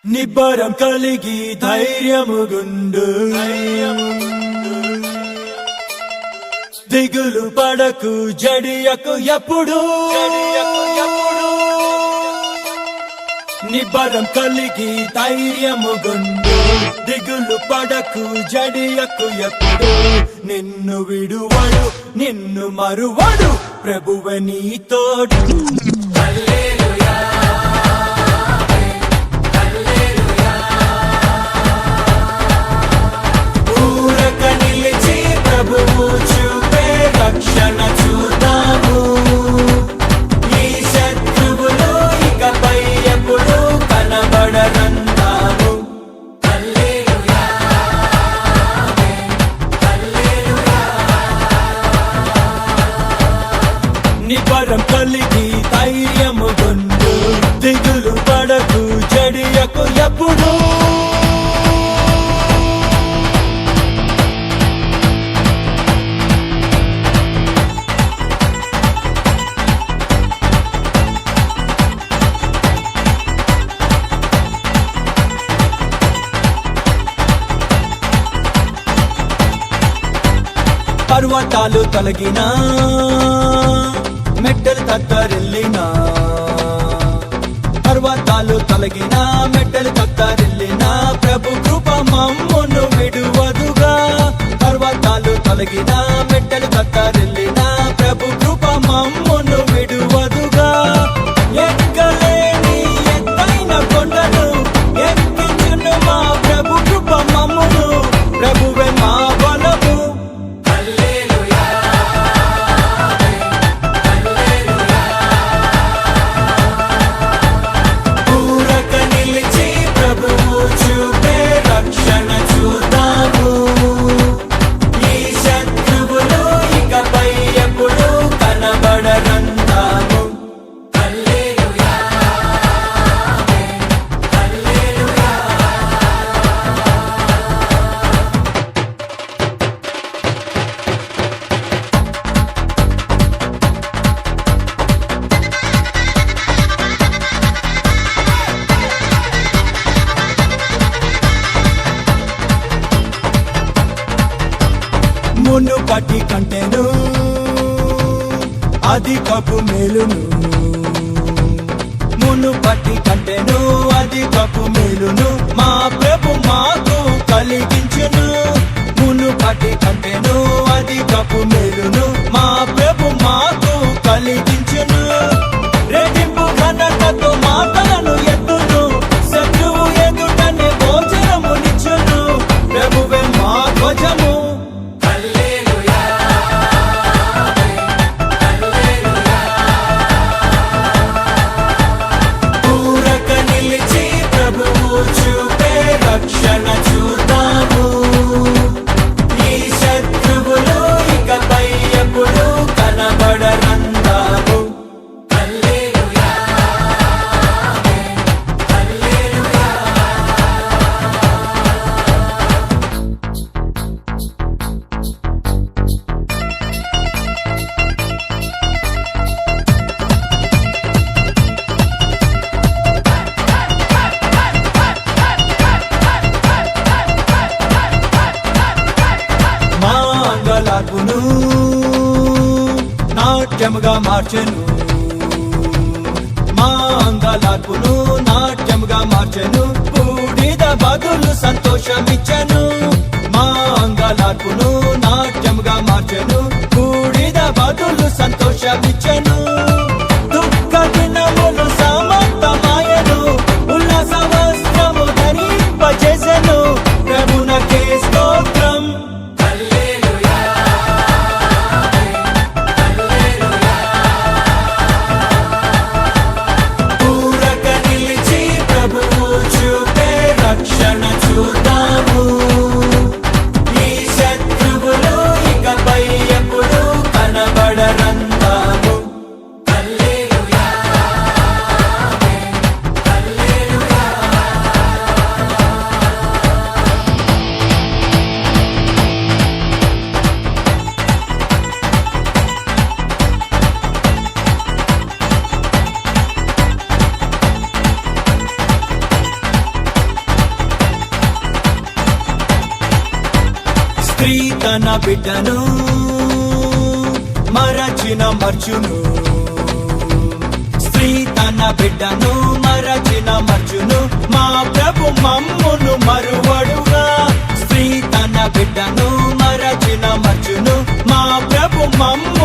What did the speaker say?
నిబ్బరం కలిగి ధైర్యముగుండు దిగులు పడకు జడియకు ఎప్పుడు నిబ్బరం కలిగి ధైర్యముగుండు దిగులు పడకు జడియకు ఎప్పుడు నిన్ను విడువడు నిన్ను మరువడు ప్రభువే నీ తోడు ప్రభువు చూపే రక్షణ చూద్దాము ఈ శత్రువులు ఇకపై ఎప్పుడు కనబడరందాము హల్లెలూయా హల్లెలూయా నిబ్బరం కలిగి ధైర్యముగొండు దిగులు పడకు జడియకు ఎప్పుడు పర్వతాలు తొలగినా మెట్టలు తత్తరిల్లినా పర్వతాలు తొలగినా మెట్టలు తత్తరిల్లినా ప్రభు కృప మమ్మును విడువదుగా పర్వతాలు తొలగినా మెట్టలు తత్తరిల్లినా ప్రభు కృప మమ్మును విడువదుగా ఎక్కలేని ఎత్తైన కొండను ఎక్కించును మా ప్రభు కృప మమ్మును ప్రభువే మా బలము మునుపటి కంటెను అధికపు మేలును మునుపటి కంటెను అధికపు మేలును మా ప్రభు మాకు కలిగించును మునుపటి కంటెను అధికపు మేలును మా ప్రభు మాకు కలిగించును రెట్టింపు ఘనతతో మాటలను ఎత్తును శత్రువు ఎదుటనే భోజనమునిచ్చును ప్రభువే మా ధ్వజము రక్షణ చూద్దాము ఈ శత్రువులు ఇకపై ఎప్పుడు కనబడరందాము హల్లెలూయా హల్లెలూయా మంగళార్పును నాట్యముగా మార్చెను మంగళార్పును నాట్యముగా మార్చెను బూడిద బదులు సంతోషమిచ్చెను మంగళార్పును నాట్యముగా మార్చెను బూడిద బదులు సంతోషమిచ్చెను దుఃఖ దినములు సమాప్తమాయెను ఉల్లాస వస్త్రము ధరింపజేసెను ప్రభునకే స్తోత్రం రక్షణ చూద్దాము స్త్రీ తన బిడ్డను మరచిన మర్చును, స్త్రీ తన బిడ్డను మరచిన మర్చును, మా ప్రభు మమ్మును మరువడుగా. స్త్రీ తన బిడ్డను మరచిన మర్చును, మా ప్రభు మమ్ము